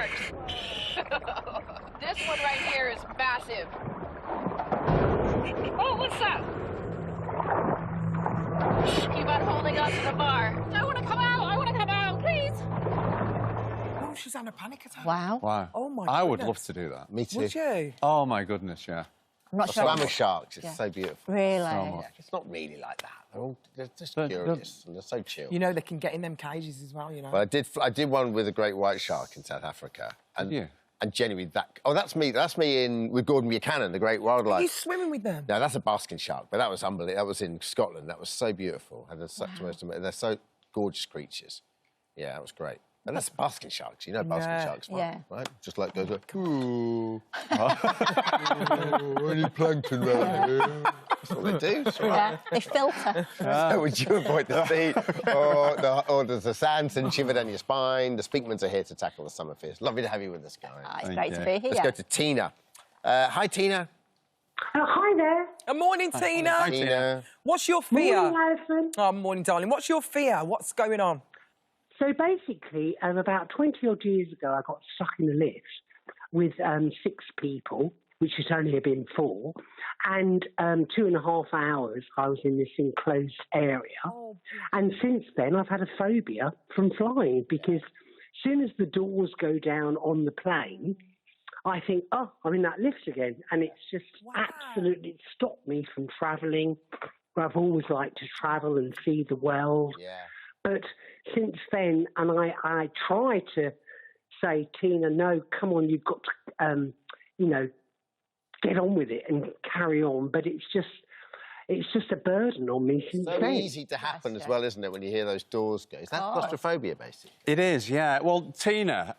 sharks. This one right here is massive. Oh, what's that? Keep on holding on to the bar. I want to come out. I want to come out, please. Oh, she's having a panic attack. Wow. Wow. Oh, my I would goodness. love to do that. Me too. Would you? Oh, my goodness, yeah. I'm not sure. Swam with sharks. It's so beautiful. Really? So much. Yeah, it's not really like that. They're just curious and they're so chill. You know, they can get in them cages as well, you know. Well, I did one with a great white shark in South Africa. And, and genuinely, that's me with Gordon Buchanan, the great wildlife. Are you swimming with them? No, that's a basking shark, but that was unbelievable. That was in Scotland. That was so beautiful. And they're so gorgeous creatures. Yeah, that was great. And that's basking sharks. You know basking sharks, right? Just like goes like, ooh. Any plankton around here? That's what they do. Yeah, they filter. So would you avoid the feet or does the sand send shiver down your spine? The Speakmans are here to tackle the summer fears. Lovely to have you with us, guys. It's great to be here. Let's go to Tina. Hi, Tina. Hi there. Good morning, Tina. Hi, Tina. What's your fear? Morning, Alison. Oh, morning, darling. What's your fear? What's going on? So basically, about 20-odd years ago, I got stuck in a lift with 6 people, which had only been 4, and 2.5 hours I was in this enclosed area. Oh, and since then, I've had a phobia from flying because as soon as the doors go down on the plane, I think, oh, I'm in that lift again. And it's just absolutely stopped me from travelling. I've always liked to travel and see the world. Yeah. But since then, and I try to say, Tina, no, come on, you've got to, you know, get on with it and carry on. But it's just a burden on me since so then. easy to happen as well, isn't it, when you hear those doors go? Is that claustrophobia, basically? It is, yeah. Well, Tina,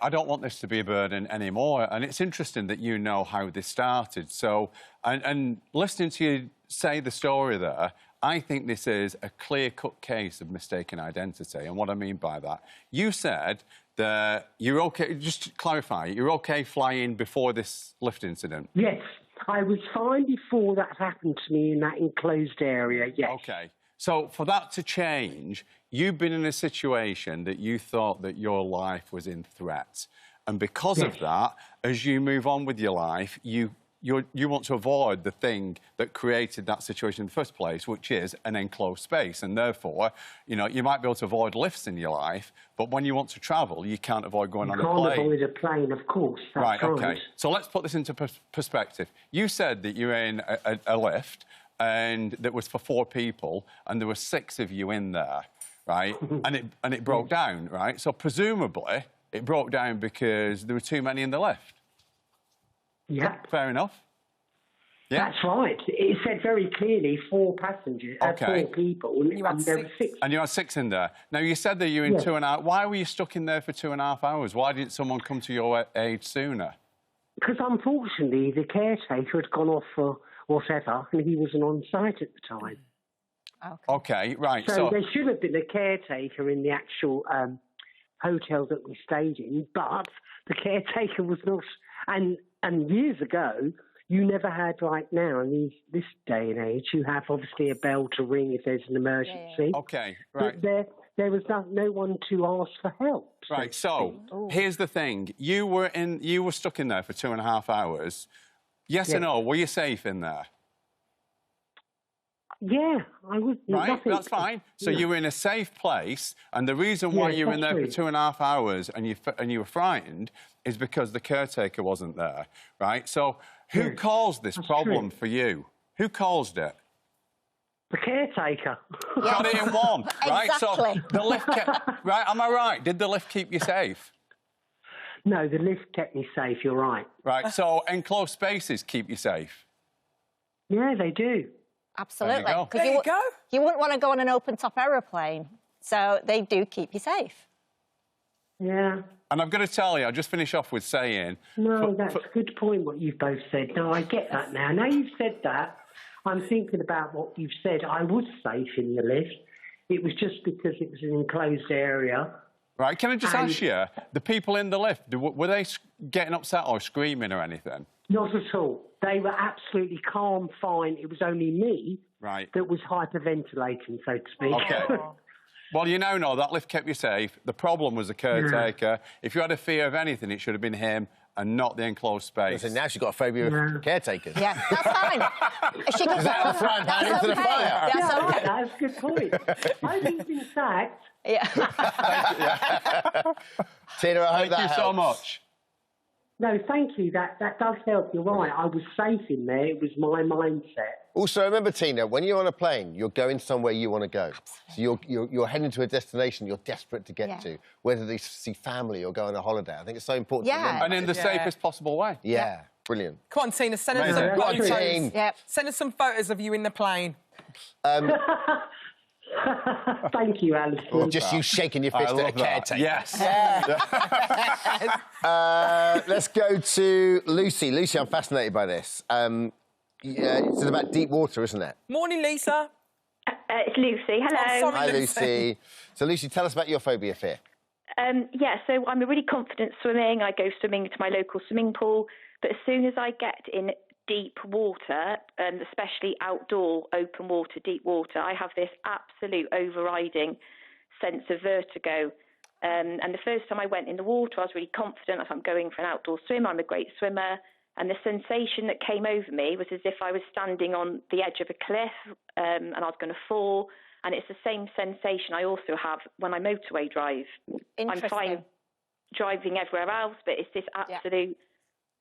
I don't want this to be a burden anymore. And it's interesting that you know how this started. So, and listening to you say the story there, I think this is a clear-cut case of mistaken identity. And what I mean by that, you said that you're OK, just to clarify, you're OK flying before this lift incident? Yes, I was fine before that happened to me in that enclosed area, yes. OK. So for that to change, you've been in a situation that you thought that your life was in threat. And because of that, as you move on with your life, you want to avoid the thing that created that situation in the first place, which is an enclosed space. And therefore, you know, you might be able to avoid lifts in your life, but when you want to travel, you can't avoid going on a plane. You can't avoid a plane, of course. Right, OK. So let's put this into perspective. You said that you're in a lift and that was for 4 people and there were 6 of you in there, right? and it broke down, right? So presumably it broke down because there were too many in the lift. Yeah. Fair enough. Yeah. That's right. It said very clearly 4 passengers, 4 people, and there were 6. And you had 6 in there. Now, you said that you were in 2.5... Why were you stuck in there for 2.5 hours? Why didn't someone come to your aid sooner? Because, unfortunately, the caretaker had gone off for whatever, and he wasn't on site at the time. OK, right. So there should have been a caretaker in the actual hotel that we stayed in, but the caretaker was not... And years ago, you never had, like now, in this day and age, you have obviously a bell to ring if there's an emergency. OK, right. But there was no one to ask for help. Right, so here's the thing. You were stuck in there for 2.5 hours. Yes or no, were you safe in there? Yeah, I would. Right, that's fine. So you were in a safe place, and the reason why you were in there for 2.5 hours and you were frightened is because the caretaker wasn't there, right? So who caused this problem for you? Who caused it? The caretaker. Got it in one, right? Exactly. So the lift kept... Right, am I right? Did the lift keep you safe? No, the lift kept me safe, you're right. Right, so enclosed spaces keep you safe? Yeah, they do. Absolutely. There you go. You wouldn't want to go on an open-top aeroplane, so they do keep you safe. Yeah. And I've got to tell you, I'll just finish off with saying... No, that's a good point, what you've both said. No, I get that now. Now you've said that, I'm thinking about what you've said. I was safe in the lift. It was just because it was an enclosed area. Right, can I just ask you, the people in the lift, were they getting upset or screaming or anything? Not at all. They were absolutely calm, fine. It was only me that was hyperventilating, so to speak. OK. Well, you know, no, that lift kept you safe. The problem was the caretaker. If you had a fear of anything, it should have been him and not the enclosed space. So now she's got a phobia of caretakers. Yeah, that's fine. She can Is that the frying pan into the fire? That's okay. That's a good point. I think he's been sacked. Yeah. Tina, I hope that Thank you so helps. much. No, thank you. That does help. You're right. I was safe in there. It was my mindset. Also, remember, Tina, when you're on a plane, you're going somewhere you want to go. So you're heading to a destination you're desperate to get to, whether they see family or go on a holiday. I think it's so important to remember. And in the safest possible way. Yeah, brilliant. Come on, Tina, send us Amazing. some Go on, photos. Tina. Yep. Send us some photos of you in the plane. Thank you, Alison. Or just you shaking your fist I at a love that. caretaker. Yes. Let's go to Lucy. Lucy, I'm fascinated by this. It's about deep water, isn't it? Morning, Lisa. It's Lucy. Hello. Oh, sorry. Hi, Lucy. Lucy. So, Lucy, tell us about your phobia fear. So I'm a really confident swimming. I go swimming to my local swimming pool. But as soon as I get in deep water, especially outdoor open water, deep water, I have this absolute overriding sense of vertigo. And the first time I went in the water, I was really confident. I'm going for an outdoor swim. I'm a great swimmer. And the sensation that came over me was as if I was standing on the edge of a cliff and I was going to fall. And it's the same sensation I also have when I motorway drive. I'm fine driving everywhere else, but it's this absolute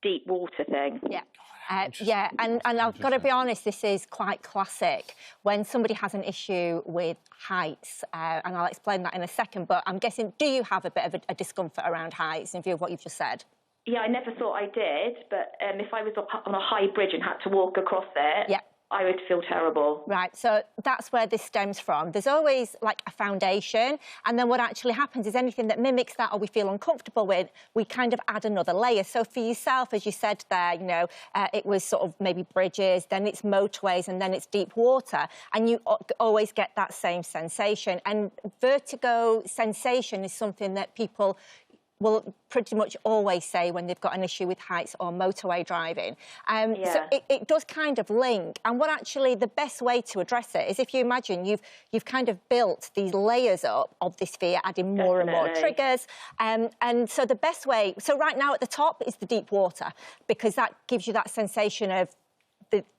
deep water thing. Yeah. And I've got to be honest, this is quite classic. When somebody has an issue with heights, and I'll explain that in a second, but I'm guessing, do you have a bit of a discomfort around heights in view of what you've just said? Yeah, I never thought I did, but if I was on a high bridge and had to walk across it, I would feel terrible. Right, so that's where this stems from. There's always like a foundation, and then what actually happens is anything that mimics that or we feel uncomfortable with, we kind of add another layer. So for yourself, as you said there, you know, it was sort of maybe bridges, then it's motorways, and then it's deep water, and you always get that same sensation. And vertigo sensation is something that people will pretty much always say when they've got an issue with heights or motorway driving. So it does kind of link. And what actually the best way to address it is if you imagine you've kind of built these layers up of this fear, adding more and more triggers. And so the best way, so right now at the top is the deep water, because that gives you that sensation of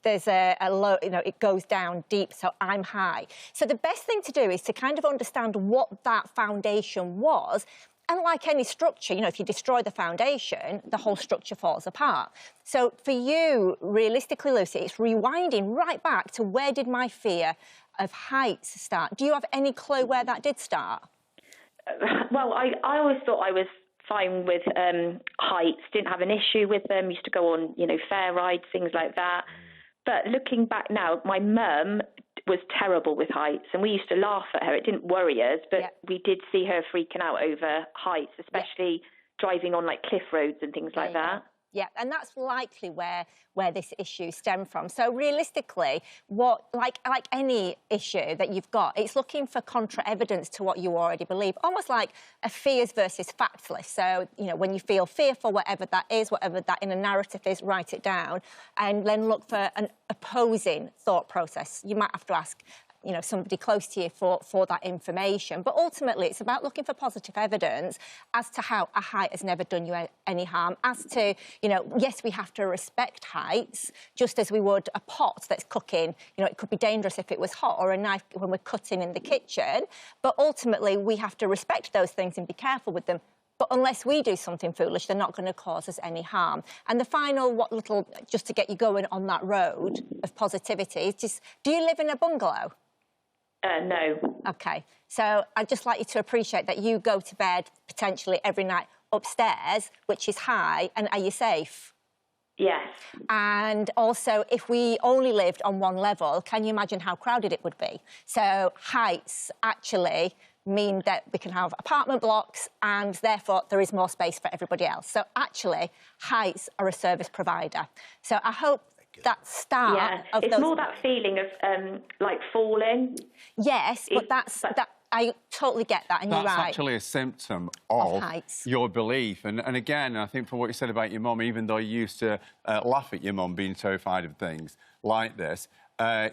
there's a low, you know, it goes down deep, so I'm high. So the best thing to do is to kind of understand what that foundation was. And like any structure, you know, if you destroy the foundation, the whole structure falls apart. So for you, realistically, Lucy, it's rewinding right back to where did my fear of heights start? Do you have any clue where that did start? Well, I always thought I was fine with heights, didn't have an issue with them, used to go on, you know, fair rides, things like that. But looking back now, my mum was terrible with heights, and we used to laugh at her. It didn't worry us, but we did see her freaking out over heights, especially driving on like cliff roads and things like that. Yeah, and that's likely where this issue stemmed from. So realistically, what like any issue that you've got, it's looking for contra-evidence to what you already believe, almost like a fears versus facts list. So, you know, when you feel fearful, whatever that is, whatever that in a narrative is, write it down, and then look for an opposing thought process. You might have to ask, you know, somebody close to you for that information. But ultimately, it's about looking for positive evidence as to how a height has never done you any harm. As to, you know, yes, we have to respect heights, just as we would a pot that's cooking. You know, it could be dangerous if it was hot, or a knife when we're cutting in the kitchen. But ultimately, we have to respect those things and be careful with them. But unless we do something foolish, they're not going to cause us any harm. And the final, just to get you going on that road of positivity, is just, do you live in a bungalow? No. OK. So I'd just like you to appreciate that you go to bed potentially every night upstairs, which is high, and are you safe? Yes. And also, if we only lived on one level, can you imagine how crowded it would be? So heights actually mean that we can have apartment blocks, and therefore there is more space for everybody else. So actually, heights are a service provider. So I hope that start of it's more that feeling of like falling. Yes, but I totally get that, and you're right. That's actually a symptom of your belief. And again, I think from what you said about your mum, even though you used to laugh at your mum being terrified of things like this,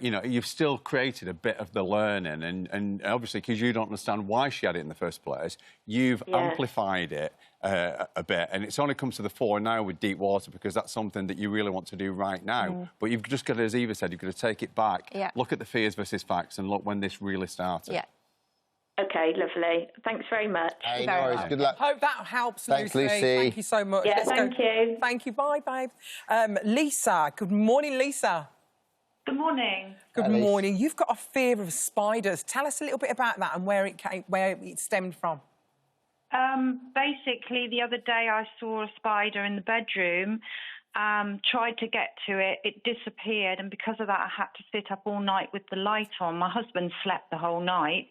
you know, you've still created a bit of the learning, and obviously because you don't understand why she had it in the first place, you've amplified it a bit, and it's only come to the fore now with deep water because that's something that you really want to do right now. But you've just got to, as Eva said, you've got to take it back, look at the fears versus facts, and look when this really started. Yeah. Okay, lovely. Thanks very much. Hey, no worries. Good luck. Hope that helps, Thanks, Lucy. Lucy. Thank you so much. Yeah, Let's thank go. you. Thank you. Bye, babe. Lisa. Good morning, Lisa. Good morning. Good morning. You've got a fear of spiders. Tell us a little bit about that and where it stemmed from. Basically, the other day I saw a spider in the bedroom, tried to get to it, it disappeared, and because of that I had to sit up all night with the light on. My husband slept the whole night.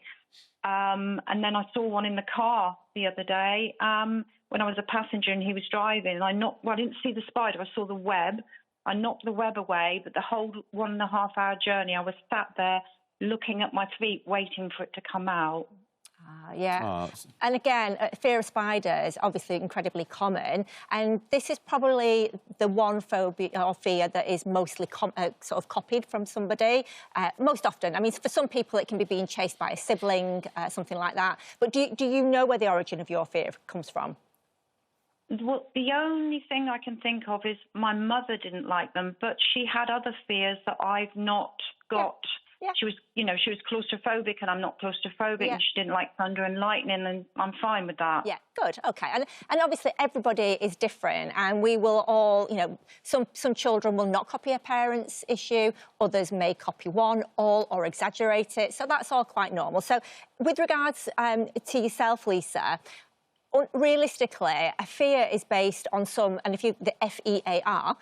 And then I saw one in the car the other day when I was a passenger and he was driving. And I didn't see the spider, I saw the web. I knocked the web away, but the whole 1.5 hour journey I was sat there looking at my feet, waiting for it to come out. And again, fear of spiders, obviously incredibly common. And this is probably the one phobia or fear that is mostly sort of copied from somebody. Most often, I mean, for some people it can be being chased by a sibling, something like that. But do you know where the origin of your fear comes from? Well, the only thing I can think of is my mother didn't like them, but she had other fears that I've not got. Yeah. She was, she was claustrophobic and I'm not claustrophobic, and she didn't like thunder and lightning, and I'm fine with that. Yeah, good, OK. And obviously everybody is different, and we will all, some children will not copy a parent's issue, others may copy one, all, or exaggerate it, so that's all quite normal. So with regards to yourself, Lisa, realistically, a fear is based on the FEAR,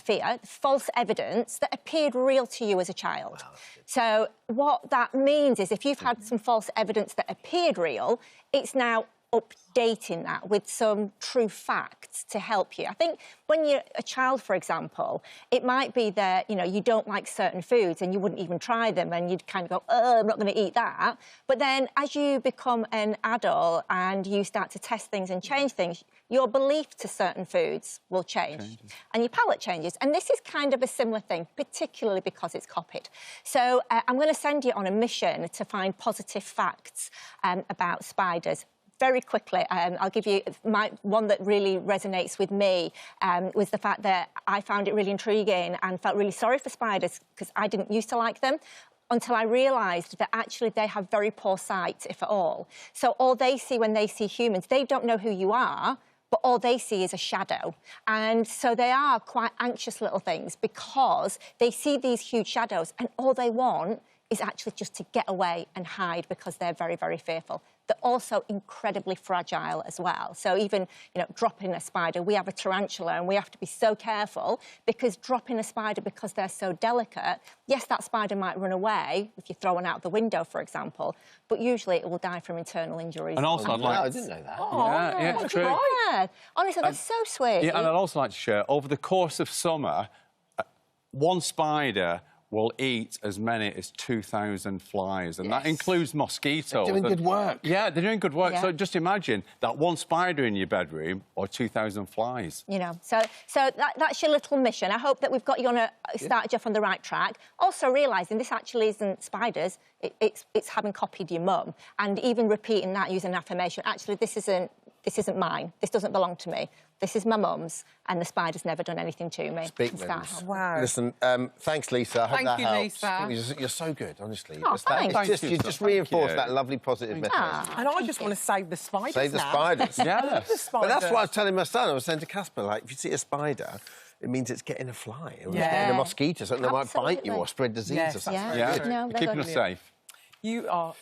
fear, false evidence that appeared real to you as a child. Wow. So what that means is if you've had some false evidence that appeared real, it's now updating that with some true facts to help you. I think when you're a child, for example, it might be that, you don't like certain foods and you wouldn't even try them and you'd kind of go, oh, I'm not going to eat that. But then as you become an adult and you start to test things and change things, your belief to certain foods will change and your palate changes. And this is kind of a similar thing, particularly because it's copied. So I'm going to send you on a mission to find positive facts about spiders. Very quickly, I'll give you one that really resonates with me, was the fact that I found it really intriguing and felt really sorry for spiders because I didn't used to like them until I realised that actually they have very poor sight, if at all. So all they see when they see humans, they don't know who you are, but all they see is a shadow. And so they are quite anxious little things because they see these huge shadows and all they want is actually just to get away and hide because they're very, very fearful. They're also incredibly fragile as well. So even, dropping a spider, we have a tarantula and we have to be so careful because dropping a spider, because they're so delicate, yes, that spider might run away if you throw one out the window, for example, but usually it will die from internal injuries. And also, I didn't know that. Oh, yeah, it's true. Yeah. Honestly, that's so sweet. Yeah, and I'd also like to share, over the course of summer, one spider will eat as many as 2,000 flies, and that includes mosquitoes. They're doing good work. Yeah, they're doing good work. Yeah. So just imagine that one spider in your bedroom or 2,000 flies. So that's your little mission. I hope that we've got you on started you off on the right track. Also realising this actually isn't spiders, it's having copied your mum, and even repeating that using an affirmation. Actually, this isn't mine. This doesn't belong to me. This is my mum's, and the spider's never done anything to me. Speakmans. Wow. Listen, thanks, Lisa. I hope that helps. Thank you, Lisa. You're so good, honestly. Oh, thanks. You just reinforce that lovely positive message. And I just want to save the spiders Save the now. spiders. Love the spiders. But that's what I was telling my son. I was saying to Casper, like, if you see a spider, it means it's getting a fly or it's getting a mosquito, something that might bite you or spread disease or something. Yeah. Yeah, No, keeping us safe. You are